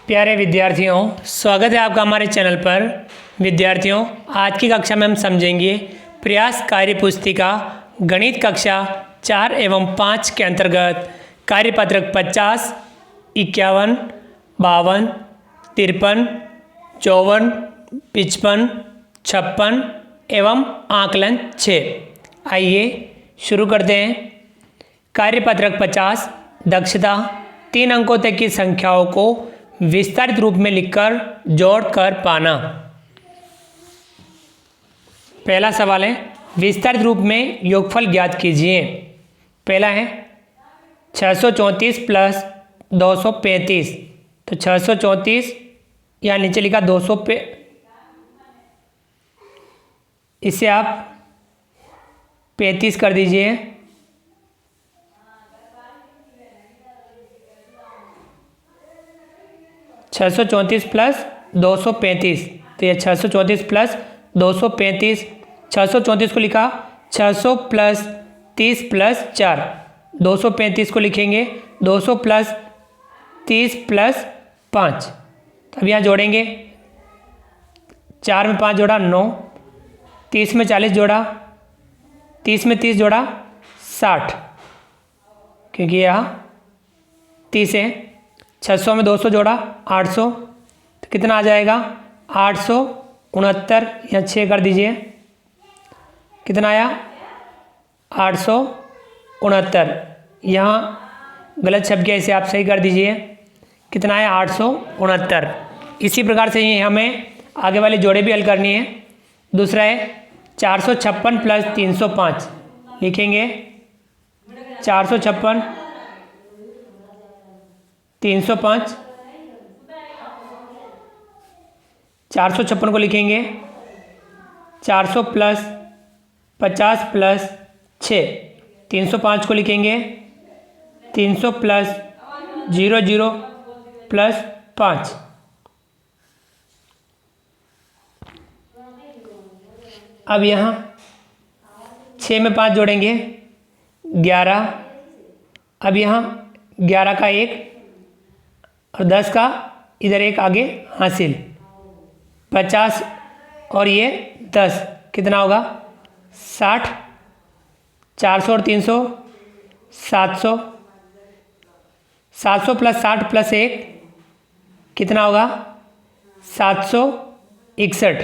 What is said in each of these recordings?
प्यारे विद्यार्थियों, स्वागत है आपका हमारे चैनल पर। विद्यार्थियों, आज की कक्षा में हम समझेंगे प्रयास कार्य पुस्तिका गणित कक्षा 4 एवं 5 के अंतर्गत कार्यपत्रक 50, 51, 52, 53, 54, 55, 56 एवं आकलन 6। आइए शुरू करते हैं। कार्यपत्रक 50 दक्षता 3 अंकों तक की संख्याओं को विस्तारित रूप में लिखकर जोड़कर पाना। पहला सवाल है, विस्तारित रूप में योगफल ज्ञात कीजिए। पहला है 634 प्लस 235, तो 634 यहाँ नीचे लिखा 200 पे, इसे आप 35 कर दीजिए। छः सौ चौंतीस प्लस 235, तो ये 634 प्लस 235, 634 को लिखा 600 प्लस 30 प्लस 4, 235 को लिखेंगे 200 प्लस 30 प्लस 5। अब यहाँ जोड़ेंगे, 4 में 5 जोड़ा 9, 30 में 40 जोड़ा, 30 में 30 जोड़ा 60, क्योंकि यहाँ 30 है। 600 में 200 जोड़ा 800, तो कितना आ जाएगा 869, या 6 कर दीजिए, कितना आया 869। यहाँ गलत छप गया, इसे आप सही कर दीजिए, कितना आया 869। इसी प्रकार से ये हमें आगे वाले जोड़े भी हल करनी है। दूसरा है 456 प्लस 305, लिखेंगे 456 305, 456 को लिखेंगे 400 प्लस 50 प्लस 6, 305 को लिखेंगे 300 प्लस 00 प्लस 5। अब यहाँ 6 में 5 जोड़ेंगे 11, अब यहाँ 11 का 1 और 10 का इधर 1 आगे हासिल, 50 और ये 10, कितना होगा 60, 400 और 300 700, 700 प्लस 60 प्लस 1 कितना होगा 761,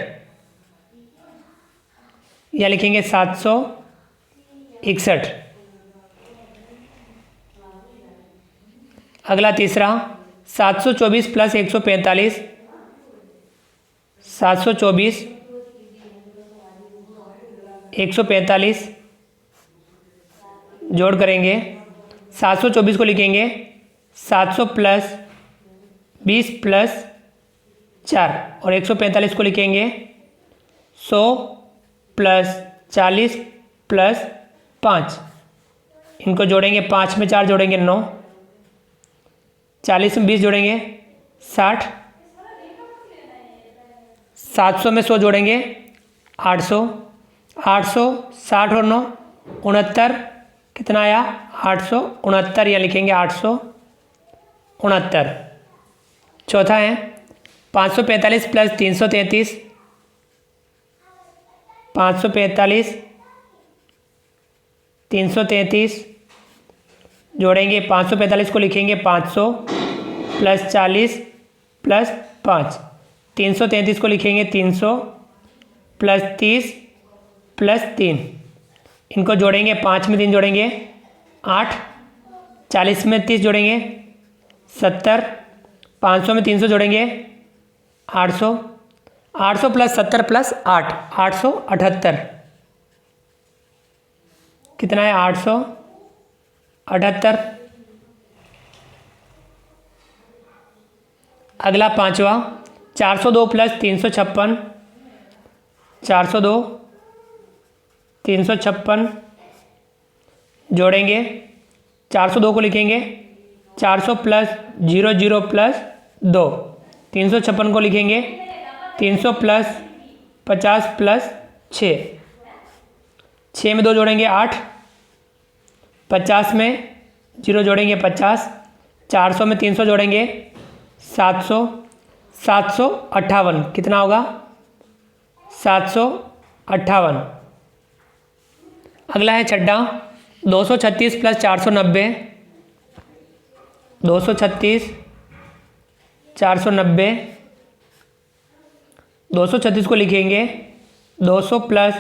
या लिखेंगे 761। अगला तीसरा 724 प्लस 145, 724 145 जोड़ करेंगे, 724 को लिखेंगे 700 प्लस 20 प्लस 4, और 145 को लिखेंगे 100 प्लस 40 प्लस 5। इनको जोड़ेंगे, 5 में 4 जोड़ेंगे 9, 40 में 20 जोड़ेंगे 60, 700 में 100 जोड़ेंगे 800, 800 60 और 9 69, कितना आया 869, या लिखेंगे 869। चौथा है 545 प्लस 333, 545 333 जोड़ेंगे, 545 को लिखेंगे 500 प्लस 40 प्लस 5, 333 को लिखेंगे 300 प्लस 30 प्लस 3। इनको जोड़ेंगे, 5 में 3 जोड़ेंगे 8, 40 में 30 जोड़ेंगे 70, 500 में 300 जोड़ेंगे 800, 800 प्लस 70 प्लस 8 878, कितना है 878। अगला पांचवा 402 प्लस 356, 402 356 जोड़ेंगे, 402 को लिखेंगे 400 प्लस 00 प्लस 2, 356 को लिखेंगे 300 प्लस 50 प्लस 6, 6 में 2 जोड़ेंगे 8, 50 में 0 जोड़ेंगे 50, 400 में 300 जोड़ेंगे 700, 758 कितना होगा? 758। अगला है छठा 236 प्लस 490, 236 490, 236 को लिखेंगे 200 प्लस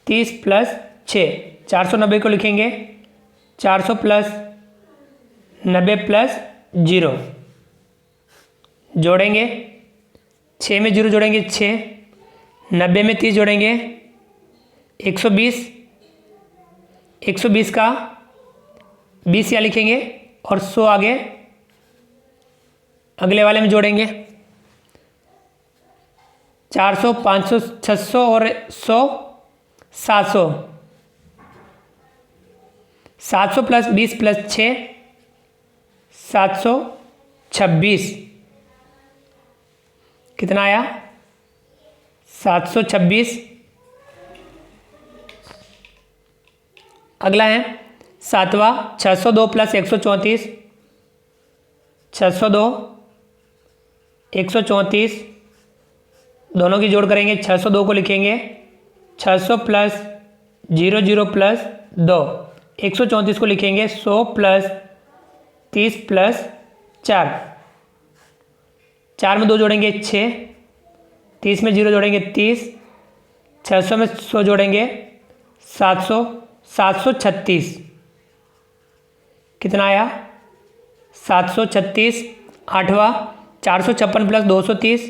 30 प्लस 6, 490 को लिखेंगे 400 प्लस 90 प्लस 0, जोड़ेंगे 6 में 0 जोड़ेंगे 6, 90 में 30 जोड़ेंगे 120, 120 का 20 यहाँ लिखेंगे और 100 आगे अगले वाले में जोड़ेंगे। 400, 500, 600 और 100 700, 700 प्लस 20 प्लस 6 726 कितना आया? 726। अगला है सातवां 602 प्लस 134, 602 134 दोनों की जोड़ करेंगे 602 को लिखेंगे 600 प्लस 00 प्लस 2, 134 को लिखेंगे 100 प्लस 30 प्लस 4, 4 में 2 जोड़ेंगे 6, 30 में 0 जोड़ेंगे 30, 600 में 100 जोड़ेंगे 700, 736 कितना आया? 736। आठवां 456 प्लस 230,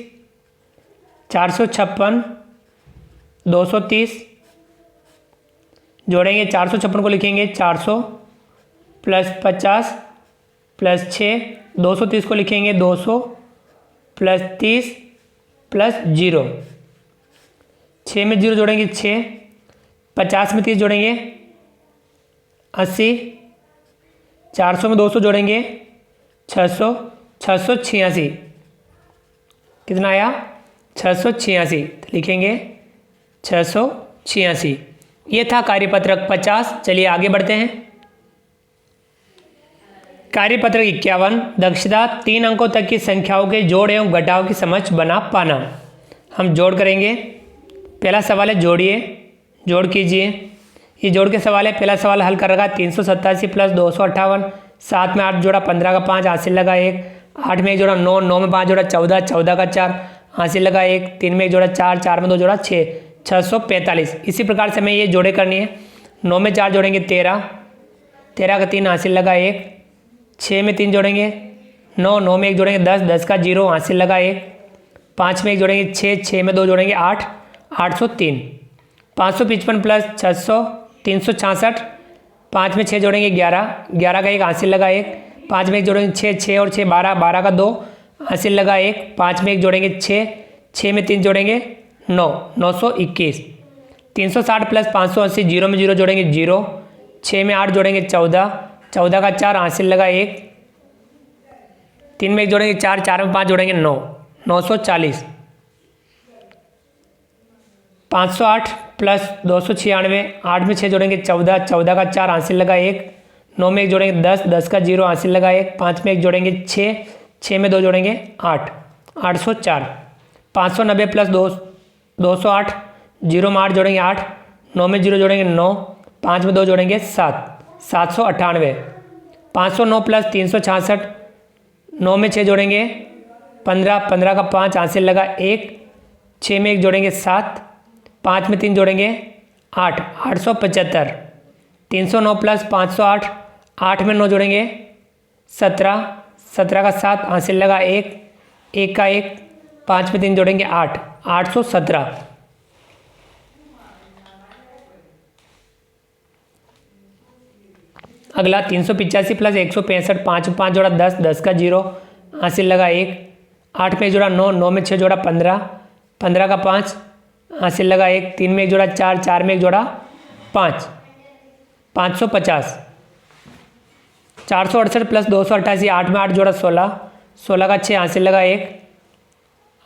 456 230 जोड़ेंगे 456 को लिखेंगे 400 प्लस 50 प्लस 6, 230 को लिखेंगे 200 प्लस 30 प्लस 0, 6 में 0 जोड़ेंगे 6, 50 में 30 जोड़ेंगे 80, 400 में 200 जोड़ेंगे 600, 686 कितना आया? 686 तो लिखेंगे 686। ये था कार्यपत्रक 50। चलिए आगे बढ़ते हैं। कार्यपत्रक 51 दक्षता 3 अंकों तक की संख्याओं के जोड़ एवं घटाव की समझ बना पाना। हम जोड़ करेंगे। पहला सवाल है जोड़िए, जोड़ कीजिए। ये जोड़ के सवाल है। पहला सवाल हल कर रखा 387 प्लस 258, 7 में 8 जोड़ा 15 का 5 हासिल लगा 1, 8 में 1 जोड़ा 9, 9 में 5 जोड़ा 14, 14 का 4 हासिल लगा 1, 3 में 1 जोड़ा 4, 4 में 2 जोड़ा 6, 645। इसी प्रकार से हमें ये जोड़े करनी है। 9 में 4 जोड़ेंगे 13, 13 का 3 हासिल लगा 1, 6 में 3 जोड़ेंगे 9, 9 में 1 जोड़ेंगे 10, 10 का 0 हासिल लगा 1, 5 में 1 जोड़ेंगे 6, 6 में 2 जोड़ेंगे 8, 803। 555 प्लस 600 366, 5 में 6 जोड़ेंगे 11, 11 का 1 हासिल लगा 1, 5 में 1 जोड़ेंगे 6, 6 और 6 12, 12 का 2 हासिल लगा 1, 5 में 1 जोड़ेंगे 6, 6 में 3 जोड़ेंगे 9, 921। 360 प्लस 580, 0 में 0 जोड़ेंगे 0, 6 में 8 जोड़ेंगे 14, 14 का 4 हासिल लगा 1, 3 में 1 जोड़ेंगे 4, 4 में 5 जोड़ेंगे 9, 940। 508 प्लस 296, 8 में 6 जोड़ेंगे 14, 14 का 4 हासिल लगा 1, 9 में 1 जोड़ेंगे 10, 10 का 0 हासिल लगा 1, 5 में 1 जोड़ेंगे 6, 6 में 2 जोड़ेंगे 8, 804। 590 प्लस 208, 0 में 8 जोड़ेंगे 8, 9 में 0 जोड़ेंगे 9, 5 में 2 जोड़ेंगे 7, 798। 509 प्लस 366, 9 में 6 जोड़ेंगे 15, 15 का 5 हासिल लगा 1, 6 में 1 जोड़ेंगे 7, 5 में 3 जोड़ेंगे 8, 875। 309 प्लस 508, 8 में 9 जोड़ेंगे 17, 17 का 7 हासिल लगा 1, 1 का 1, 5 में 3 जोड़ेंगे 8, 817। अगला 385 प्लस 165, 5 में 5 जोड़ा 10, 10 का 0 हासिल लगा 1, 8 में 1 जोड़ा 9, 9 में 6 जोड़ा 15, 15 का 5 हासिल लगा 1, 3 में 1 जोड़ा 4, 4 में 1 जोड़ा 5, 550। 468 प्लस 288, 8 में 8 जोड़ा 16, 16 का 6 हासिल लगा 1,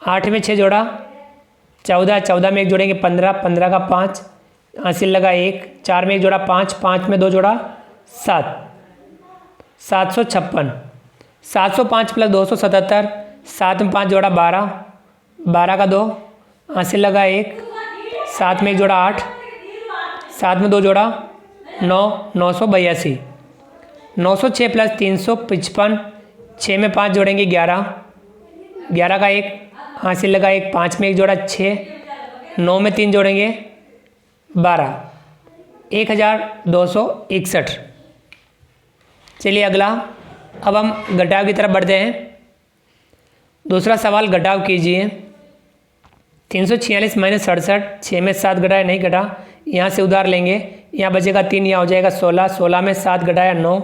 8 में 6 जोड़ा 14, 14 में 1 जोड़ेंगे 15, 15 का 5 हासिल लगा 1, 4 में 1 जोड़ा 5, 5 में 2 जोड़ा 7, 756। 705 प्लस 277, 7 में 5 जोड़ा 12, 12 का 2, हासिल लगा 1, 7 में 1 जोड़ा 8, 7 में 2 जोड़ा 9, 982, 906 प्लस 355, 6 में 5 जोड़ेंगे 11, 11 का 1, हासिल लगा 1, 5 में 1 जोड़ा 6, 9 में 3 जोड़ेंगे 12, 1261। चलिए अगला, अब हम घटाव की तरफ बढ़ते हैं। दूसरा सवाल घटाव कीजिए। 346 माइनस 67, 6 में 7 घटाया नहीं घटा, यहाँ से उधार लेंगे, यहाँ बचेगा 3, यहाँ हो जाएगा 16, 16 में 7 घटाया 9,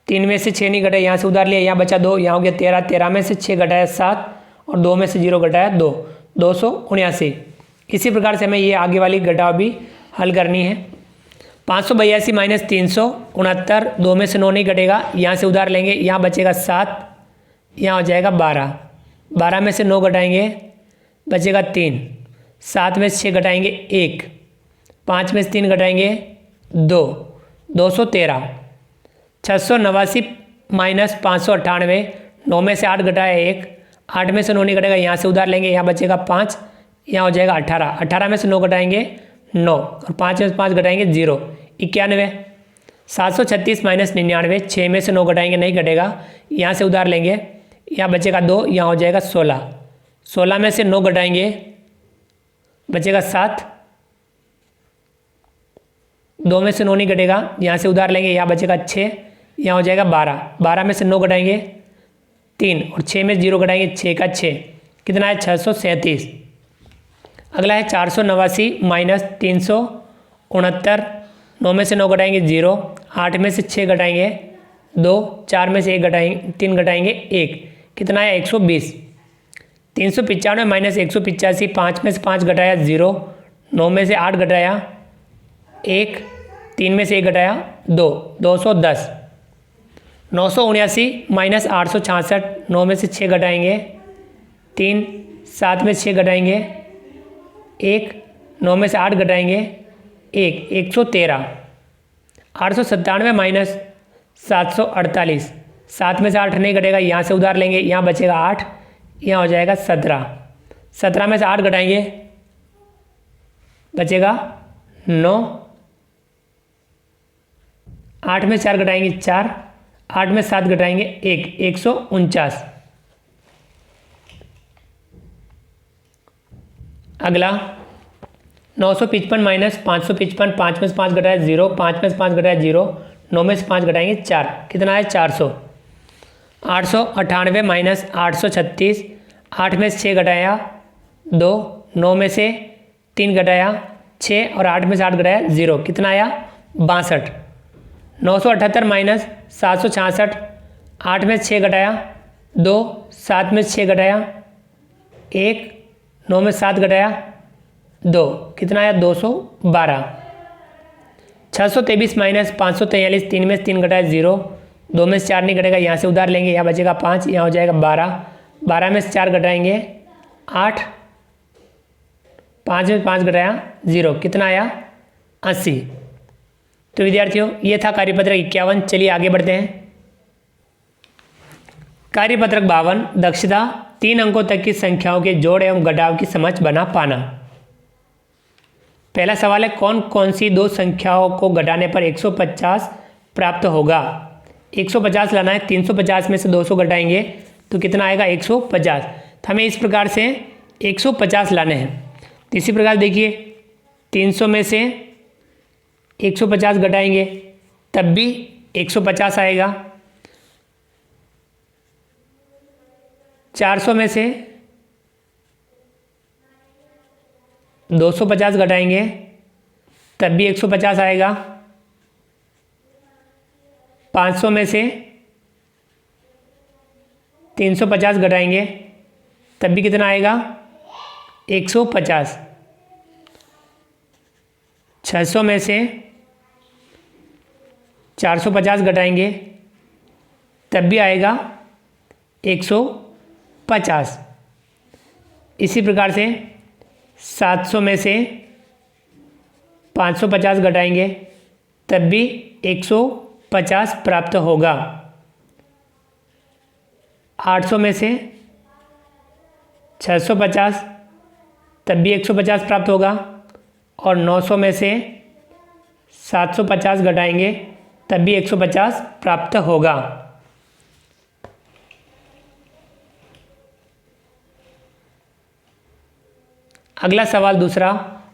3 में से 6 नहीं घटाया, यहाँ से उधार लिया, यहाँ बचा 2, यहाँ हो गया 13, 13 में से 6 घटाया 7 और 2 में से 0 घटाया 2, 279। इसी प्रकार से हमें ये आगे वाली घटाव भी हल करनी है। 582 माइनस 369, 2 में से 9 नहीं घटेगा, यहाँ से उधार लेंगे, यहाँ बचेगा 7, यहाँ हो जाएगा 12, 12 में से 9 घटाएंगे बचेगा 3, 7 में से 6 घटाएंगे 1, 5 में से 3 घटाएंगे 2, 213। 689 माइनस 598, 9 में से 8 घटाया 1, 8 में से 9 नहीं घटेगा, यहाँ से उधार लेंगे, यहाँ बचेगा 5, यहाँ हो जाएगा 18, 18 में से 9 घटाएंगे 9 और 5 में से 5 घटाएंगे 0, 91। 736 माइनस 99, 6 में से 9 घटाएंगे नहीं घटेगा, यहाँ से उधार लेंगे, यहाँ बचेगा 2, यहाँ हो जाएगा 16, 16 में से 9 घटाएंगे बचेगा 7, 2 में से 9 नहीं घटेगा, यहाँ से उधार लेंगे, यहाँ बचेगा 6, यहाँ हो जाएगा 12, 12 में से 9 घटाएंगे 3 और 6 में 0 घटाएंगे 6 का 6, कितना है 637। अगला है 489 माइनस 369, 9 में से 9 घटाएंगे 0, 8 में से 6 घटाएंगे 2, 4 में से 1 घटाएंगे 3 घटाएंगे 1, कितना है 120। 395 माइनस 185, 5 में से 5 घटाया 0, 9 में से 8 घटाया 1, 3 में से 1 घटाया 2, 210। 979 माइनस 866, 9 में से 6 घटाएंगे 3, 7 में से 6 घटाएंगे 1, 9 में से 8 घटाएंगे 1, 113। 897 माइनस 748, 7 में से 8 नहीं घटेगा, यहाँ से उधार लेंगे, यहाँ बचेगा 8, यहाँ हो जाएगा 17, 17 में से 8 घटाएंगे बचेगा 9, 8 में 4 घटाएंगे 4, 8 में 7 घटाएंगे 1, 149। अगला 955 माइनस 555, 5 में से 5 घटाया 0, 5 में से 5 घटाया 0, 9 में से 5 घटाएंगे 4, कितना है 400। 898 माइनस 836, 8 में से 6 घटाया 2, 9 में से 3 घटाया 6 और 8 में से 8 घटाया 0, कितना आया 62। 978 माइनस 766, 8 में से 6 घटाया 2, 7 में से 6 घटाया 1, 9 में 7 घटाया 2, कितना आया 212। 623 माइनस 543, 3 में से 3 घटाया 0, 2 में से 4 नहीं घटेगा, यहाँ से उधार लेंगे, यहाँ बचेगा 5, यहाँ हो जाएगा 12, 12 में से 4 घटाएंगे 8, 5 में से 5 घटाया 0, कितना आया 80। तो विद्यार्थियों ये था कार्यपत्रक 51। चलिए आगे बढ़ते हैं। कार्यपत्रक 52, दक्षता 3 अंकों तक की संख्याओं के जोड़ एवं घटाव की समझ बना पाना। पहला सवाल है, कौन कौन सी 2 संख्याओं को घटाने पर 150 प्राप्त होगा। 150 लाना है, 350 में से 200 घटाएंगे तो कितना आएगा 150। तो हमें इस प्रकार से 150 लाने हैं। तो इसी प्रकार देखिए 300 में से 150 घटाएंगे तब भी 150 आएगा। 400 में से 250 घटाएंगे तब भी 150 आएगा। 500 में से 350 घटाएंगे तब भी कितना आएगा 150। 600 में से 450 घटाएंगे तब भी आएगा 150। इसी प्रकार से 700 में से 550 घटाएंगे तब भी 150 प्राप्त होगा। 800 में से 650 तब भी 150 प्राप्त होगा, और 900 में से 750 घटाएंगे तब भी 150 प्राप्त होगा। अगला सवाल दूसरा,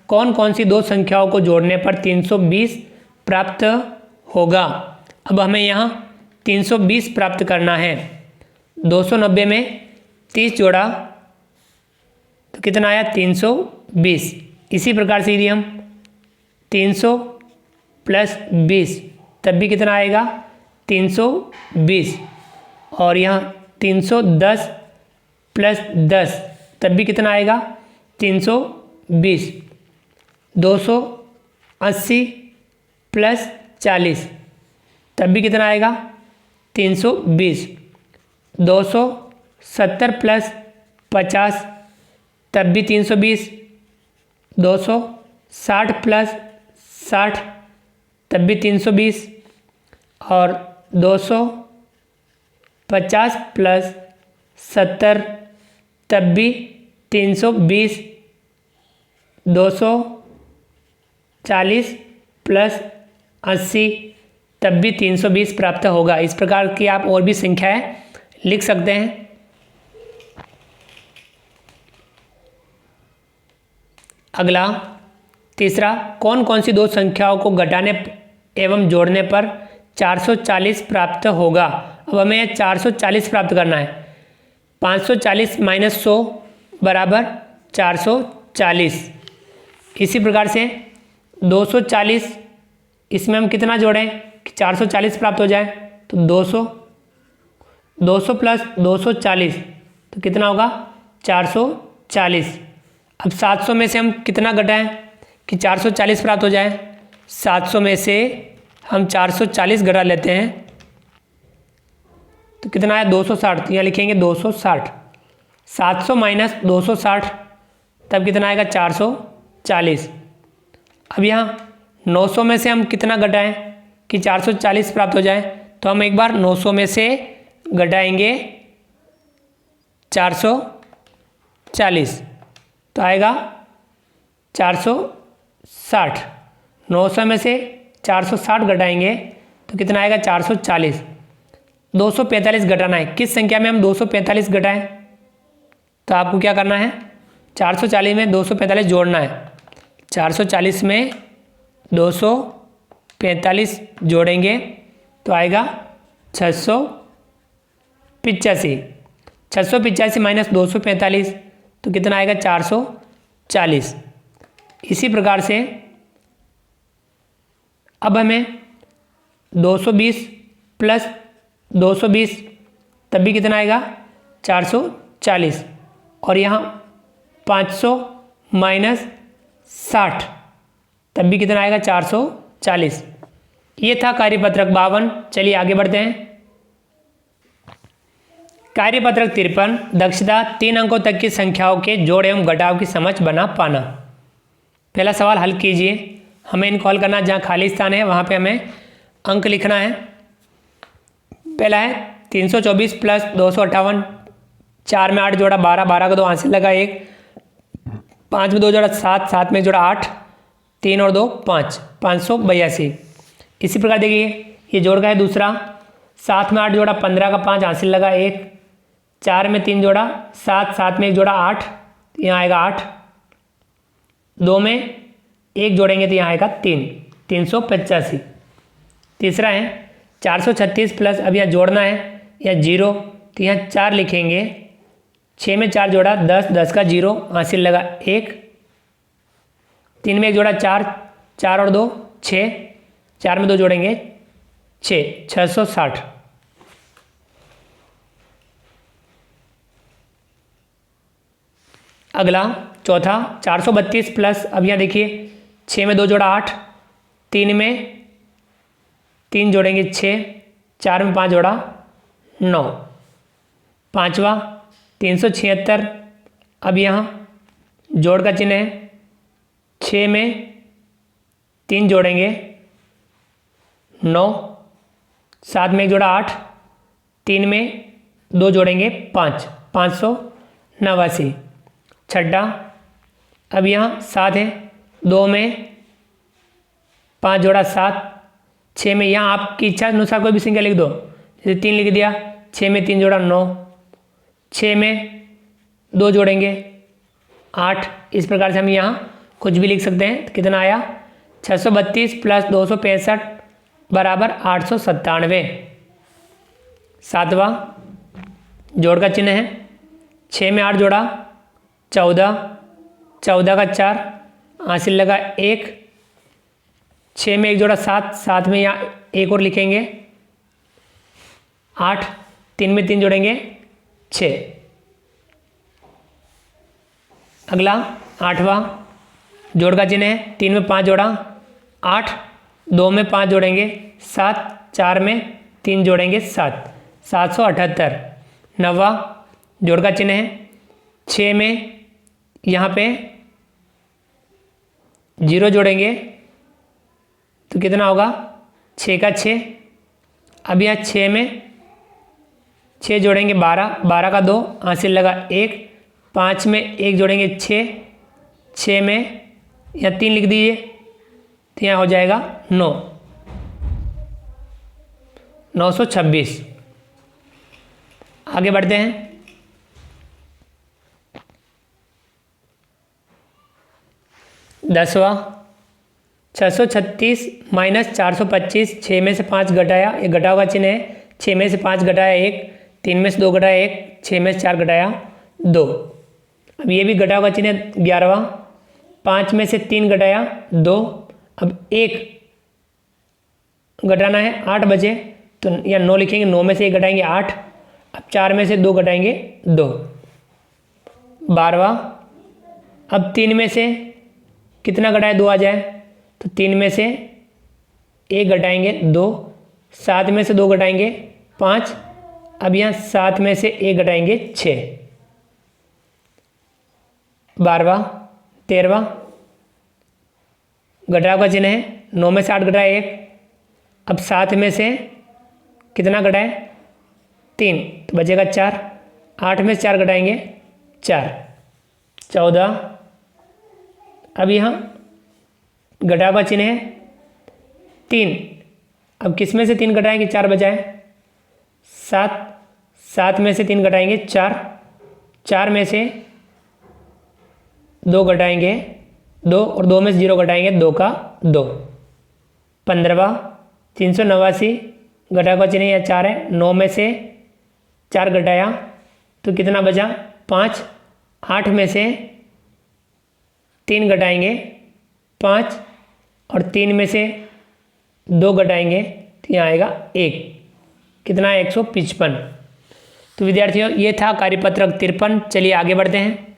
कौन कौन सी दो संख्याओं को जोड़ने पर 320 प्राप्त होगा। अब हमें यहाँ 320 प्राप्त करना है। 290 में 30 जोड़ा तो कितना आया 320। इसी प्रकार से यदि हम 300 प्लस 20 तब भी कितना आएगा 320, और यहाँ 310 प्लस 10 तब भी कितना आएगा 320। 280 प्लस 40 तब भी कितना आएगा 320। 270 प्लस 50 तब भी 320। 260 प्लस 60 तब भी 320, और 250 प्लस 70 तब भी 320। 240 प्लस 80 तब भी 320 प्राप्त होगा। इस प्रकार की आप और भी संख्याएं लिख सकते हैं। अगला तीसरा, कौन कौन सी दो संख्याओं को घटाने एवं जोड़ने पर 440 प्राप्त होगा। अब हमें 440 प्राप्त करना है। 540 माइनस 100 बराबर 440। इसी प्रकार से 240, इसमें हम कितना जोड़ें कि 440 प्राप्त हो जाए, तो 200 प्लस 240 तो कितना होगा 440। अब 700 में से हम कितना घटाएं कि 440 प्राप्त हो जाए। 700 में से हम 440 घटा लेते हैं तो कितना है 260, तो यहाँ लिखेंगे 260। 700 माइनस 260 तब कितना आएगा 440। अब यहाँ 900 में से हम कितना घटाएं कि 440 प्राप्त हो जाए, तो हम एक बार 900 में से घटाएंगे 440 तो आएगा 460। 900 में से 460 घटाएंगे तो कितना आएगा 440। 245 घटाना है। किस संख्या में हम 245 घटाएं, तो आपको क्या करना है 440 में 245 जोड़ना है। 440 में 245 जोड़ेंगे तो आएगा 685। 685 माइनस 245 तो कितना आएगा 440। इसी प्रकार से अब हमें 220 प्लस 220 तब भी कितना आएगा 440, और यहाँ 500 माइनस 60 तब भी कितना आएगा 440। ये था कार्यपत्रक 52। चलिए आगे बढ़ते हैं। कार्यपत्रक 53, दक्षता 3 अंकों तक की संख्याओं के जोड़ एवं घटाव की समझ बना पाना। पहला सवाल हल कीजिए। हमें इनको हल करना, जहाँ खाली स्थान है वहाँ पे हमें अंक लिखना है। पहला है 324 प्लस 258। 4 में 8 जोड़ा 12, 12 का 2 हासिल लगा 1। 5 में 2 जोड़ा 7, 7 में 1 जोड़ा 8, 3 और 2 5, 582। इसी प्रकार देखिए ये जोड़ का है दूसरा। 7 में 8 जोड़ा 15 का 5 हासिल लगा 1। 4 में 3 जोड़ा 7, 7 में 1 जोड़ा 8, यहाँ आएगा 8। 2 में 1 जोड़ेंगे तो यहाँ आएगा 3, 385। तीसरा है 436 प्लस, अब यहाँ जोड़ना है या 0 तो यहाँ 4 लिखेंगे। 6 में 4 जोड़ा 10, 10 का 0 हासिल लगा 1। 3 में 1 जोड़ा 4, 4 और 2 6, 4 में 2 जोड़ेंगे 6, 660। अगला चौथा 432 प्लस, अब यहाँ देखिए 6 में 2 जोड़ा 8, 3 में 3 जोड़ेंगे 6, 4 में 5 जोड़ा 9। पाँचवा 376, अब यहाँ जोड़ का चिन्ह है। 6 में 3 जोड़ेंगे 9, 7 में 1 जोड़ा 8, 3 में 2 जोड़ेंगे 5, 589। छठा, अब यहाँ 7 है, 2 में 5 जोड़ा 7, 6 में यहाँ आपकी इच्छा अनुसार कोई भी संख्या लिख दो, जैसे 3 लिख दिया, 6 में 3 जोड़ा 9, 6 में 2 जोड़ेंगे 8। इस प्रकार से हम यहाँ कुछ भी लिख सकते हैं। तो कितना आया, 632 प्लस 265 बराबर 897। सातवां, जोड़ का चिन्ह है, 6 में 8 जोड़ा 14, 14 का 4, हासिल लगा 1, 6 में 1 जोड़ा 7, 7 में यहाँ एक और लिखेंगे 8, 3 में 3 जोड़ेंगे 6। अगला 8वां, जोड़ का चिन्ह है, 3 में 5 जोड़ा 8, 2 में 5 जोड़ेंगे 7, 4 में 3 जोड़ेंगे 7, 778। 9वां, जोड़ का चिन्ह है, 6 में यहाँ पे 0 जोड़ेंगे तो कितना होगा, 6 का 6। अब यहाँ 6 में 6 जोड़ेंगे 12, 12 का 2, हासिल लगा 1, 5 में 1 जोड़ेंगे 6, 6 में यहाँ 3 लिख दीजिए तो यहाँ हो जाएगा 9, 926। आगे बढ़ते हैं। 10वां, 636 माइनस 425, 6 में से 5 घटाया, ये घटाव का चिन्ह है, 6 में से 5 घटाया 1, 3 में से 2 घटाया 1, 6 में से 4 घटाया 2। अब ये भी घटाव का चिन्ह है। 11वां, 5 में से 3 घटाया 2, अब 1 घटाना है, 8 बचे तो या 9 लिखेंगे, 9 में से 1 घटाएंगे 8, अब 4 में से 2 घटाएंगे 2। 12वां, अब 3 में से कितना घटाए 2 आ जाए तो 3 में से 1 घटाएंगे 2, 7 में से 2 घटाएंगे 5, अब यहाँ 7 में से 1 घटाएंगे 6। 12वां, 13वां, घटाव का चिन्ह है, 9 में से 8 घटाए 1, अब 7 में से कितना घटाए 3 तो बचेगा 4, 8 में से 4 घटाएंगे 4। 14, अब यहाँ घटाव का चिन्ह है 3, अब किस में से 3 घटाएंगे 4 बचाए 7, 7 में से 3 घटाएंगे 4, 4 में से 2 घटाएंगे 2 और 2 में से 0 घटाएंगे 2 का 2। 15वां, 389, घटाव का चिन्ह या 4 है, 9 में से 4 घटाया तो कितना बचा 5, 8 में से 3 घटाएंगे 5 और 3 में से 2 घटाएंगे तो यहाँ आएगा 1, कितना है 155। तो विद्यार्थियों ये था कार्यपत्रक 53। चलिए आगे बढ़ते हैं।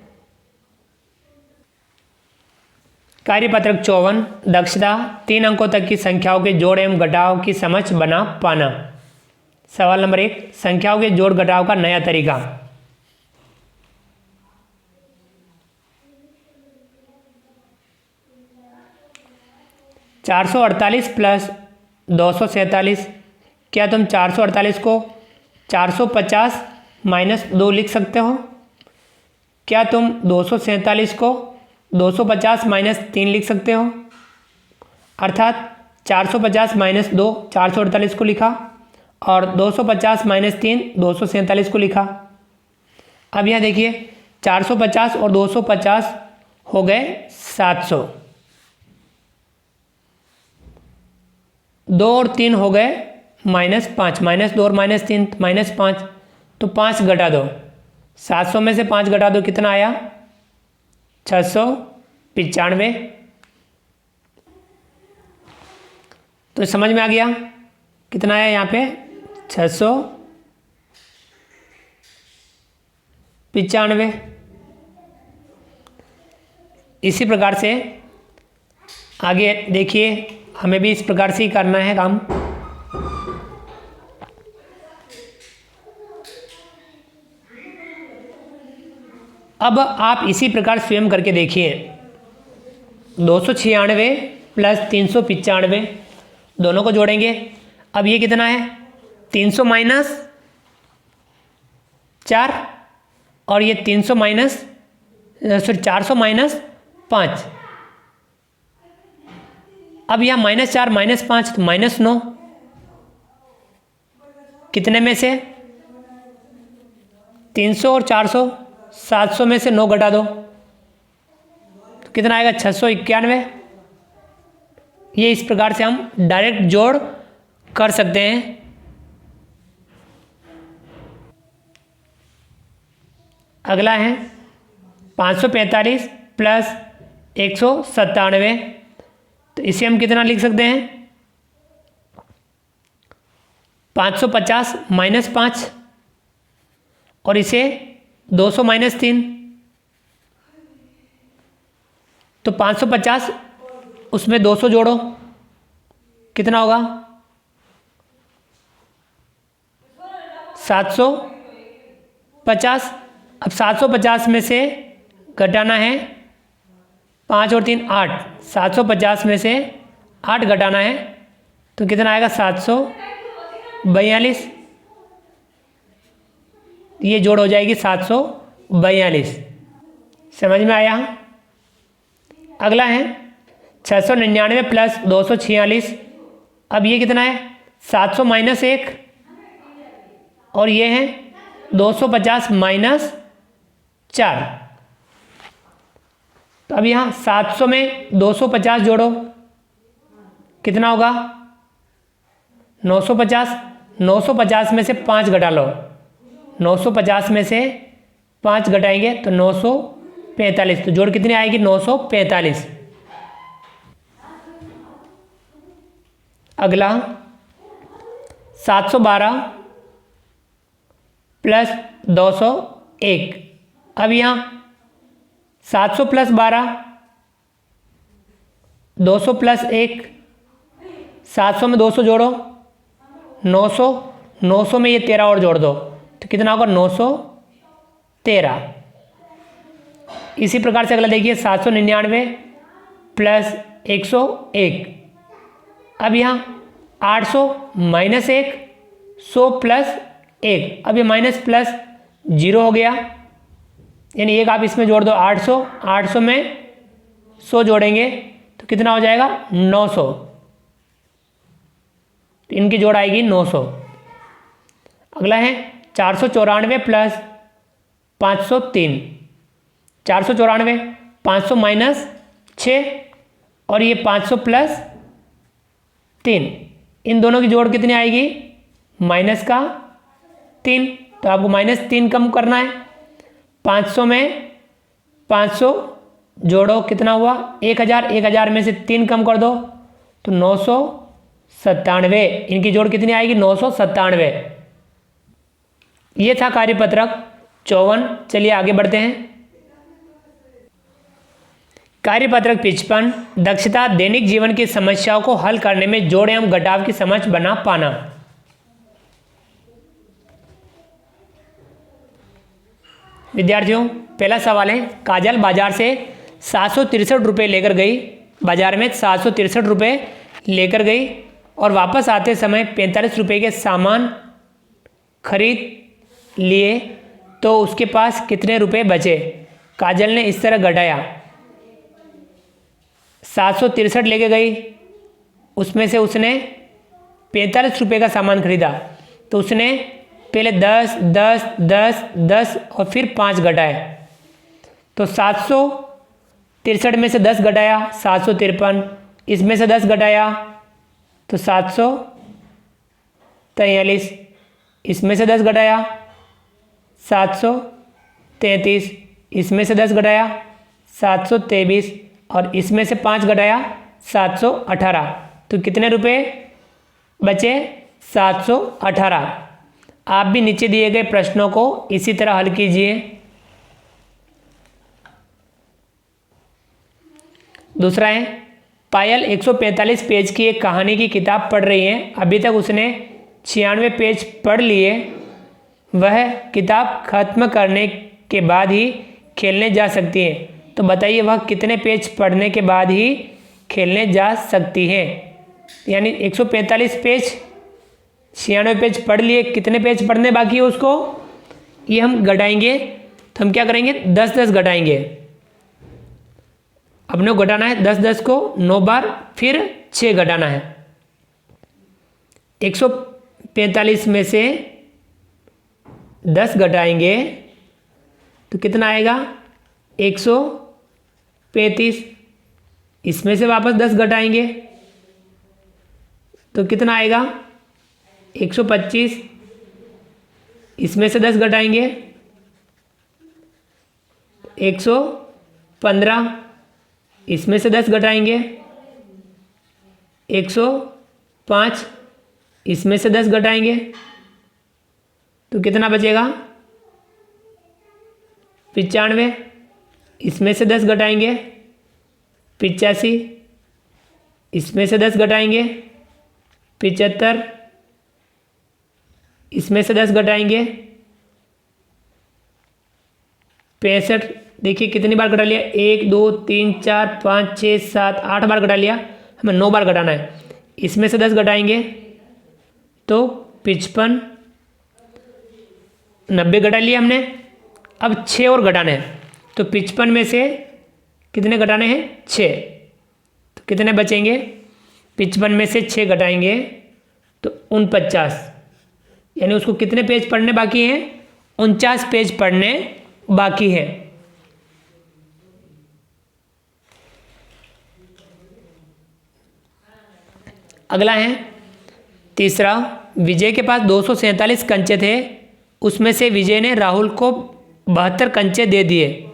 कार्यपत्रक 54, दक्षता 3 अंकों तक की संख्याओं के जोड़ एवं घटाव की समझ बना पाना। सवाल नंबर 1, संख्याओं के जोड़ घटाव का नया तरीका। चार सौ 448 प्लस 247, क्या तुम 448 को 450 माइनस 2 लिख सकते हो? क्या तुम 247 को 250 माइनस 3 लिख सकते हो? अर्थात 450 माइनस 2 448 को लिखा और 250 माइनस 3 247 को लिखा। अब यहाँ देखिए 450 और 250 हो गए 700, 2 और 3 हो गए -5, -2 और -3 -5, तो 5 घटा दो, 700 में से 5 घटा दो, कितना आया 695। तो समझ में आ गया कितना आया यहाँ पे 695। इसी प्रकार से आगे देखिए, हमें भी इस प्रकार से ही करना है काम। अब आप इसी प्रकार स्वयं करके देखिए। 296 प्लस 395 दोनों को जोड़ेंगे। अब ये कितना है 300 माइनस 4 और ये 300 माइनस 400 माइनस 5। अब यहाँ -4 -5 तो -9, कितने में से 300 और 400, 700 में से 9 घटा दो तो कितना आएगा 691। ये इस प्रकार से हम डायरेक्ट जोड़ कर सकते हैं। अगला है 545 प्लस 197, तो इसे हम कितना लिख सकते हैं 550 माइनस 5 और इसे 200 माइनस 3, तो 550 उसमें 200 जोड़ो कितना होगा 750। अब 750 में से घटाना है 5 और 3 8, 750 में से 8 घटाना है तो कितना आएगा 742। ये जोड़ हो जाएगी 742। समझ में आया। अगला है 699 प्लस 246। अब ये कितना है 700 माइनस 1 और ये है 250 माइनस 4। तो अब यहाँ 700 में 250 जोड़ो कितना होगा 950। 950 में से 5 घटा लो, 950 में से 5 घटाएंगे तो 945, तो जोड़ कितनी आएगी 945। अगला 712 प्लस 201। अब यहाँ 700 प्लस 12, 200 प्लस 1, 700 में 200 जोड़ो 900, 900 में ये 13 और जोड़ दो तो कितना होगा 913। इसी प्रकार से अगला देखिए 799 प्लस 101। अब यहाँ 800 माइनस 1, 100 प्लस 1। अब ये माइनस प्लस 0 हो गया, यानी एक आप इसमें जोड़ दो 800, 800 में 100 जोड़ेंगे तो कितना हो जाएगा 900। तो इनकी जोड़ आएगी 900। अगला है 494 प्लस 503। 494, 500 माइनस 6 और ये 500 प्लस 3, इन दोनों की जोड़ कितनी आएगी माइनस का 3, तो आपको -3 कम करना है। 500 में 500 जोड़ो कितना हुआ 1000, 1000 में से 3 कम कर दो तो 997। इनकी जोड़ कितनी आएगी 997। ये था कार्यपत्रक 54। चलिए आगे बढ़ते हैं। कार्यपत्रक 55, दक्षता दैनिक जीवन की समस्याओं को हल करने में जोड़ एवं घटाव की समझ बना पाना। विद्यार्थियों पहला सवाल है, काजल बाजार से 763 रुपये लेकर गई, बाजार में 763 रुपये लेकर गई और वापस आते समय 45 रुपये के सामान खरीद लिए तो उसके पास कितने रुपए बचे। काजल ने इस तरह घटाया, 763 लेके गई, उसमें से उसने 45 रुपये का सामान खरीदा तो उसने पहले 10, 10, 10, 10 और फिर 5 घटाए तो 763 में से 10 घटाया 753, इसमें से 10 घटाया तो 743, इसमें से 10 घटाया 733, इसमें से 10 घटाया 723 और इसमें से 5 घटाया 718, तो कितने रुपए बचे 718। आप भी नीचे दिए गए प्रश्नों को इसी तरह हल कीजिए। दूसरा है, पायल 145 पेज की एक कहानी की किताब पढ़ रही है, अभी तक उसने 96 पेज पढ़ लिए, वह किताब खत्म करने के बाद ही खेलने जा सकती है, तो बताइए वह कितने पेज पढ़ने के बाद ही खेलने जा सकती है। यानी 145 पेज, 96 पेज पढ़ लिए, कितने पेज पढ़ने बाकी है उसको, ये हम घटाएंगे तो हम क्या करेंगे 10-10 घटाएंगे। अपने को घटाना है 10-10 को 9 बार, फिर 6 घटाना है। 145 में से 10 घटाएंगे तो कितना आएगा 135। इसमें से वापस 10 घटाएंगे तो कितना आएगा 125। इसमें से 10 घटाएंगे 115। इसमें से 10 घटाएंगे 105। इसमें से 10 घटाएंगे तो कितना बचेगा 95। इसमें से 10 घटाएंगे 85। इसमें से 10 घटाएंगे 75। इसमें से 10 घटाएंगे 65। देखिए कितनी बार घटा लिया 1 2 3 4 5 6 7 8 बार घटा लिया, हमें 9 बार घटाना है। इसमें से 10 घटाएंगे तो 55। 90 घटा लिया हमने, अब 6 और घटाने हैं तो 55 में से कितने घटाने हैं 6, तो कितने बचेंगे 55 में से 6 घटाएंगे तो 49। यानी उसको कितने पेज पढ़ने बाकी हैं 49 पेज पढ़ने बाकी हैं। अगला है तीसरा, विजय के पास 247 कंचे थे, उसमें से विजय ने राहुल को 72 कंचे दे दिए।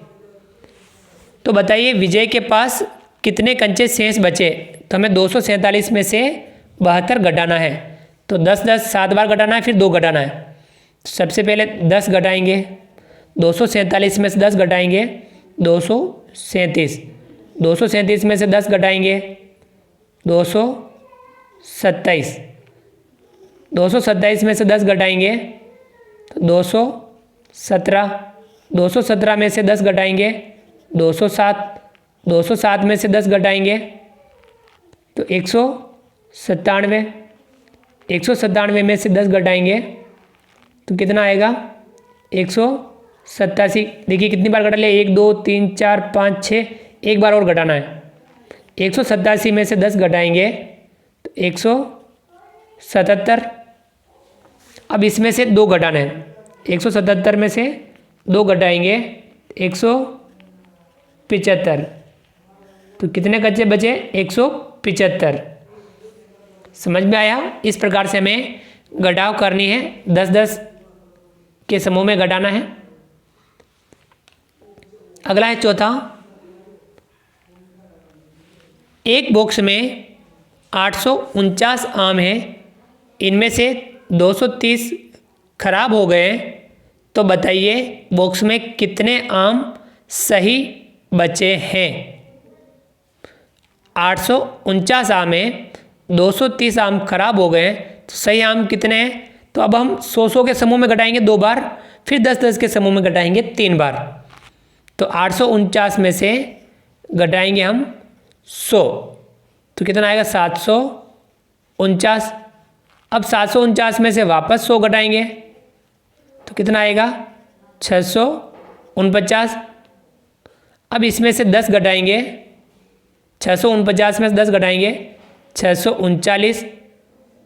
तो बताइए विजय के पास कितने कंचे शेष बचे। तो हमें 247 में से 72 घटाना है, तो 10-10 7 बार घटाना है, फिर 2 घटाना है। सबसे पहले 10 घटाएंगे, 247 में से 10 घटाएंगे 237। 237 में से 10 घटाएंगे 227। 227 में से 10 घटाएंगे तो 217। 217 में से 10 घटाएंगे 207। 207 में से 10 घटाएंगे तो 197। 197 में से 10 घटाएंगे तो कितना आएगा 187। देखिए कितनी बार घटा लिया 1 2 3 4 5 6, एक बार और घटाना है। 187 में से 10 घटाएंगे तो 177। अब इसमें से 2 घटाना है, 177 में से 2 घटाएंगे 175। तो कितने कच्चे बचे 175। समझ में आया। इस प्रकार से हमें घटाव करनी है, 10-10 के समूह में घटाना है। अगला है चौथा, एक बॉक्स में 849 आम हैं, इनमें से 230 खराब हो गए, तो बताइए बॉक्स में कितने आम सही बचे हैं। 849 आम हैं, 230 आम खराब हो गए, तो सही आम कितने हैं। तो अब हम 100 के समूह में घटाएंगे 2 बार, फिर 10-10 के समूह में घटाएंगे 3 बार। तो 849 में से घटाएंगे हम 100, तो कितना आएगा 749। अब 749 में से वापस 100 घटाएंगे तो कितना आएगा 649। अब इसमें से 10 घटाएंगे, 649 में से 10 घटाएंगे 639।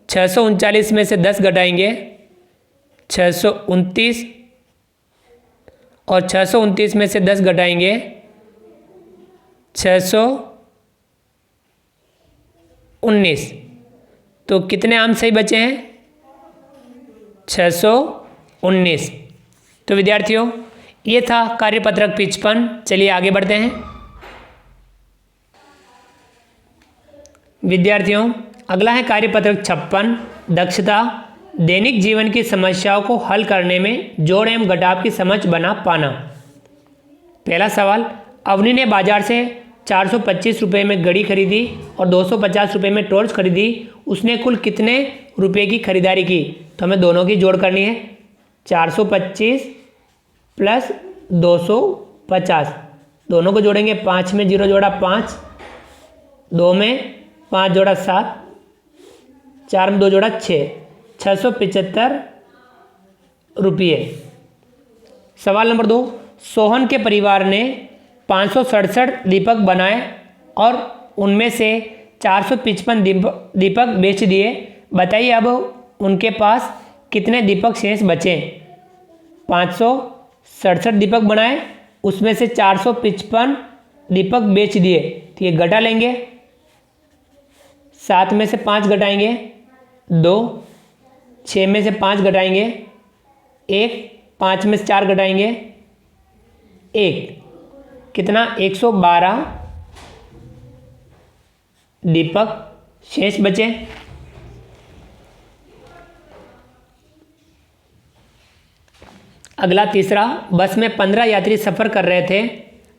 639 में से 10 घटाएंगे 629, और 629 में से 10 घटाएंगे 619। तो कितने आम सही बचे हैं 619। तो विद्यार्थियों ये था कार्यपत्रक 55। चलिए आगे बढ़ते हैं। विद्यार्थियों अगला है कार्यपत्रक 56, दक्षता। दैनिक जीवन की समस्याओं को हल करने में जोड़ एवं घटाव की समझ बना पाना। पहला सवाल, अवनी ने बाजार से 425 रुपये में घड़ी खरीदी और 250 रुपये में टॉर्च खरीदी, उसने कुल कितने रुपए की खरीदारी की। तो हमें दोनों की जोड़ करनी है, 425 प्लस 250, दोनों को जोड़ेंगे। 5 में 0 जोड़ा 5, 2 में 5 जोड़ा 7, 4 में 2 जोड़ा 6, 675 रुपये। सवाल नंबर 2, सोहन के परिवार ने 567 दीपक बनाए और उनमें से 455 दीपक बेच दिए। बताइए अब उनके पास कितने दीपक शेष बचे। 567 दीपक बनाए, उसमें से 455 दीपक बेच दिए, तो ये घटा लेंगे। 7 में से 5 घटाएंगे 2, 6 में से 5 घटाएंगे 1, 5 में से 4 घटाएंगे 1, कितना 112 दीपक शेष बचे। अगला तीसरा, बस में 15 यात्री सफ़र कर रहे थे।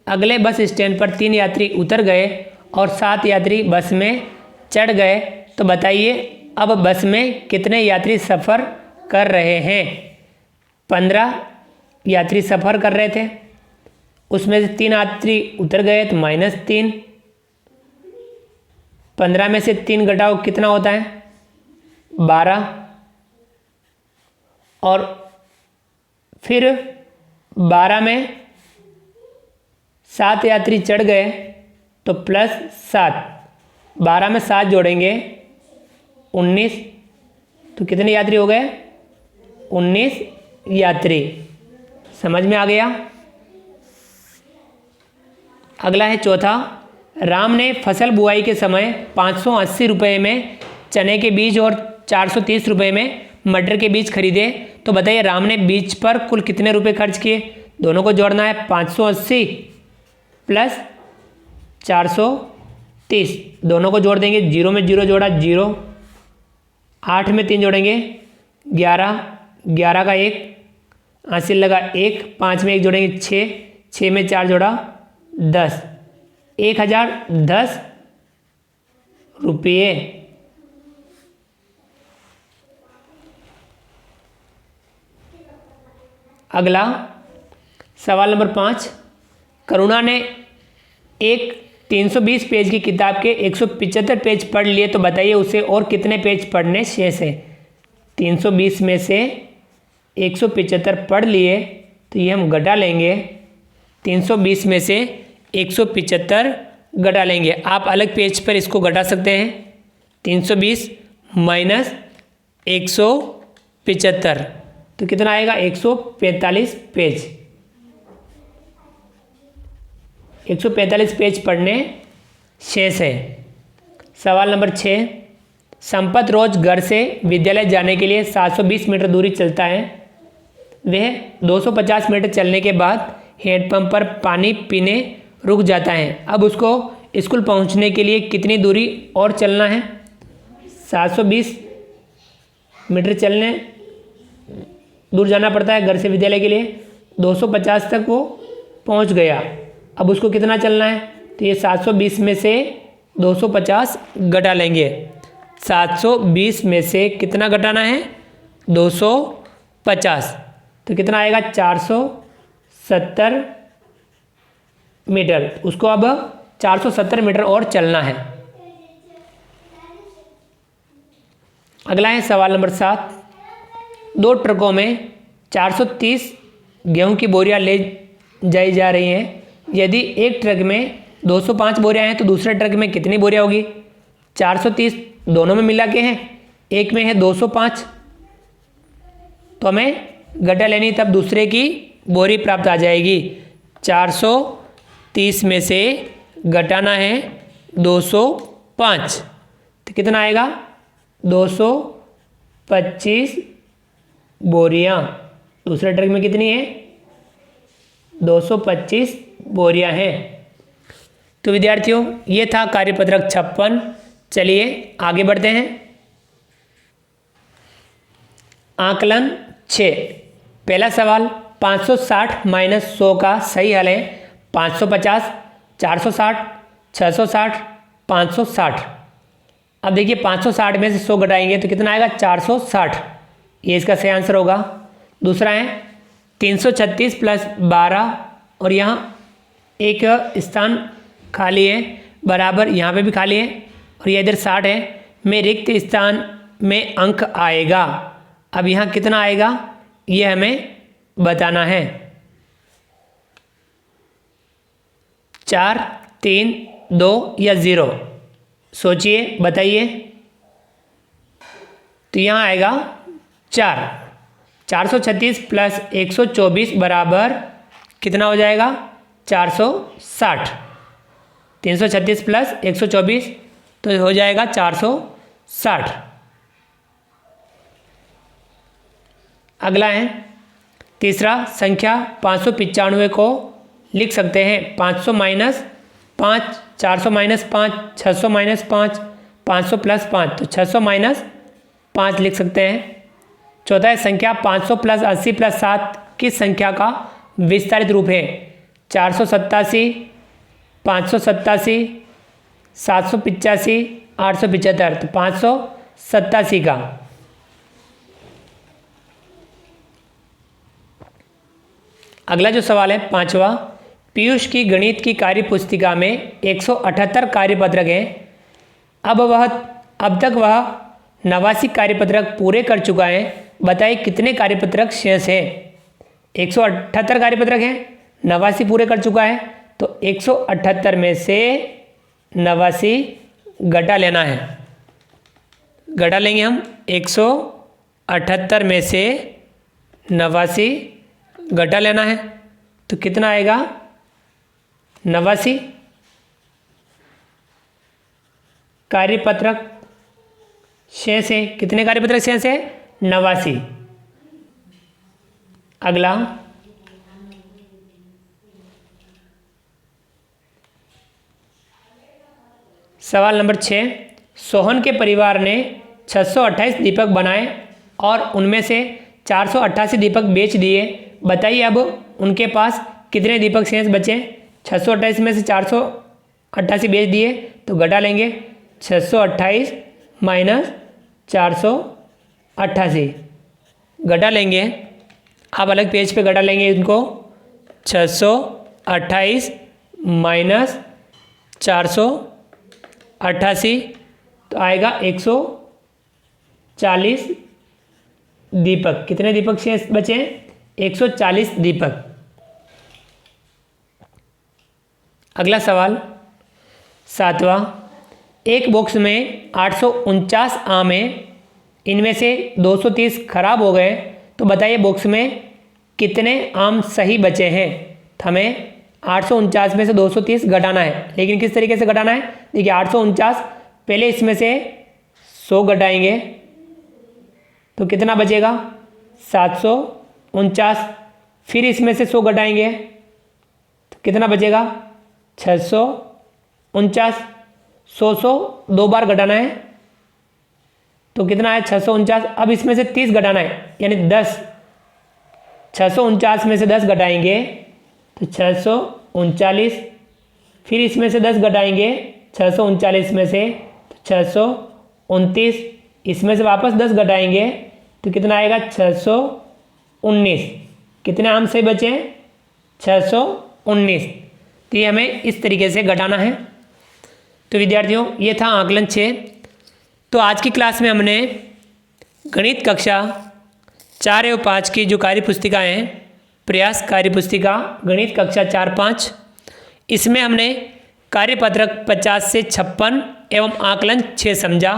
अगले बस स्टैंड पर 3 यात्री उतर गए और 7 यात्री बस में चढ़ गए। तो बताइए अब बस में कितने यात्री सफ़र कर रहे हैं। 15 यात्री सफ़र कर रहे थे, उसमें से 3 यात्री उतर गए तो -3। 15 में से 3 घटाओ कितना होता है 12, और फिर 12 में 7 यात्री चढ़ गए तो +7, 12 में 7 जोड़ेंगे 19, तो कितने यात्री हो गए 19 यात्री। समझ में आ गया। अगला है चौथा, राम ने फसल बुआई के समय 580 रुपये में चने के बीज और 430 रुपये में मटर के बीज खरीदे। तो बताइए राम ने बीज पर कुल कितने रुपए खर्च किए। दोनों को जोड़ना है, 580 + 430, दोनों को जोड़ देंगे, 0 में 0 जोड़ा 0, 8 में 3 जोड़ेंगे 11, 11 का 1 हासिल लगा 1, 5 में 1 जोड़ेंगे 6, 6 में 4 जोड़ा 10, 1010 रुपये। अगला सवाल नंबर 5, करुणा ने एक 320 पेज की किताब के 175 पेज पढ़ लिए। तो बताइए उसे और कितने पेज पढ़ने शेष है। 320 में से 175 पढ़ लिए तो ये हम घटा लेंगे, 320 में से 175 घटा लेंगे। आप अलग पेज पर इसको घटा सकते हैं। 320 - 175 तो कितना आएगा 145 पेज। 145 पेज पढ़ने शेष है। सवाल नंबर 6, संपत रोज घर से विद्यालय जाने के लिए 720 मीटर दूरी चलता है। वह 250 मीटर चलने के बाद हैंडपंप पर पानी पीने रुक जाता है। अब उसको स्कूल पहुंचने के लिए कितनी दूरी और चलना है। 720 मीटर चलने दूर जाना पड़ता है घर से विद्यालय के लिए, 250 तक वो पहुंच गया। अब उसको कितना चलना है, तो ये 720 में से 250 घटा लेंगे। 720 में से कितना घटाना है 250, तो कितना आएगा 470 मीटर। उसको अब 470 मीटर और चलना है। अगला है सवाल नंबर 7, 2 ट्रकों में 430 गेहूं की बोरियां ले जाई जा रही हैं। यदि एक ट्रक में 205 बोरियां हैं तो दूसरे ट्रक में कितनी बोरियां होगी। 430 दोनों में मिला के हैं, एक में है 205, तो हमें घटा लेनी, तब दूसरे की बोरी प्राप्त आ जाएगी। 430 में से घटाना है 205, तो कितना आएगा 225 बोरियां। दूसरे ट्रक में कितनी है 225 बोरियां हैं। तो विद्यार्थियों ये था कार्यपत्रक 56। चलिए आगे बढ़ते हैं। आकलन 6, पहला सवाल 560 - 100 का सही हल है 550, 460, 660, 560। अब देखिए 560 में से 100 घटाएंगे तो कितना आएगा 460, ये इसका सही आंसर होगा। दूसरा है 336 + 12, और यहाँ एक स्थान खाली है बराबर, यहाँ पे भी खाली है और ये इधर 60 है, में रिक्त स्थान में अंक आएगा। अब यहाँ कितना आएगा ये हमें बताना है। 4, 3, 2 या 0? सोचिए, बताइए। तो यहाँ आएगा 4। 436 प्लस 124 बराबर कितना हो जाएगा? 460। 336 प्लस 124 तो हो जाएगा 460। अगला है तीसरा, संख्या 595 को लिख सकते हैं 500 माइनस 5, 400 माइनस 5, 600 माइनस 5, 500 प्लस 5, तो 600 माइनस 5 लिख सकते हैं। चौथा है संख्या 500 प्लस 80 प्लस 7 किस संख्या का विस्तारित रूप है? 487, 587, 785, 875, तो 587 का। अगला जो सवाल है पांचवा, पीयूष की गणित की कार्य पुस्तिका में 178 कार्यपत्रक हैं। अब तक वह 89 कार्यपत्रक पूरे कर चुका है। बताइए कितने कार्यपत्रक शेष हैं? 178 कार्यपत्रक हैं, 89 पूरे कर चुका है, तो 178 में से 89 घटा लेना है। घटा लेंगे हम, 178 में से 89 घटा लेना है, तो कितना आएगा? 89 कार्यपत्रक शेष है। कितने कार्यपत्रक शेष है? 89। अगला सवाल नंबर 6, सोहन के परिवार ने 628 दीपक बनाए और उनमें से 488 दीपक बेच दिए। बताइए अब उनके पास कितने दीपक शेष बचे? 628 में से 488 बेच दिए, तो घटा लेंगे 628 माइनस 488 घटा लेंगे। आप अलग पेज पे घटा लेंगे इनको। 628 माइनस 488 तो आएगा 140 दीपक। कितने दीपक शेष बचे? 140 दीपक। अगला सवाल सातवां, एक बॉक्स में 849 आम हैं, इनमें से 230 खराब हो गए, तो बताइए बॉक्स में कितने आम सही बचे हैं? हमें 849 में से 230 घटाना है, लेकिन किस तरीके से घटाना है? देखिए 849 पहले इसमें से 100 घटाएंगे तो कितना बचेगा? 749। फिर इसमें से 100 घटाएंगे तो कितना बचेगा? 649। 100 दो बार घटाना है तो कितना है? 649। अब इसमें से 30 घटाना है, यानी 10। 649 में से 10 घटाएंगे तो 639। फिर इसमें से 10 घटाएंगे 639 में से तो 629। इसमें से वापस 10 घटाएंगे तो कितना आएगा? 619। कितने आम से बचे? 619। तो ये हमें इस तरीके से घटाना है। तो विद्यार्थियों ये था आकलन 6। तो आज की क्लास में हमने गणित कक्षा 4 एवं 5 की जो कार्य पुस्तिकाएँ हैं, प्रयास कार्य पुस्तिका गणित कक्षा 4-5, इसमें हमने कार्यपत्रक 50 से 56 एवं आकलन 6 समझा।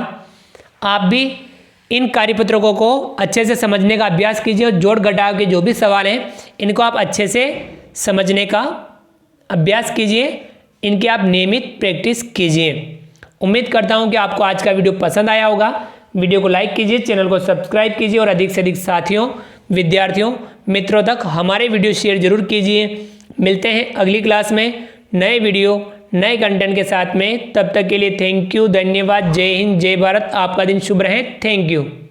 आप भी इन कार्यपत्रकों को अच्छे से समझने का अभ्यास कीजिए और जोड़ घटाव के जो भी सवाल हैं इनको आप अच्छे से समझने का अभ्यास कीजिए। इनकी आप नियमित प्रैक्टिस कीजिए। उम्मीद करता हूं कि आपको आज का वीडियो पसंद आया होगा। वीडियो को लाइक कीजिए, चैनल को सब्सक्राइब कीजिए और अधिक से अधिक साथियों, विद्यार्थियों, मित्रों तक हमारे वीडियो शेयर जरूर कीजिए। मिलते हैं अगली क्लास में नए वीडियो नए कंटेंट के साथ में। तब तक के लिए थैंक यू, धन्यवाद, जय हिंद, जय भारत। आपका दिन शुभ रहे। Thank you.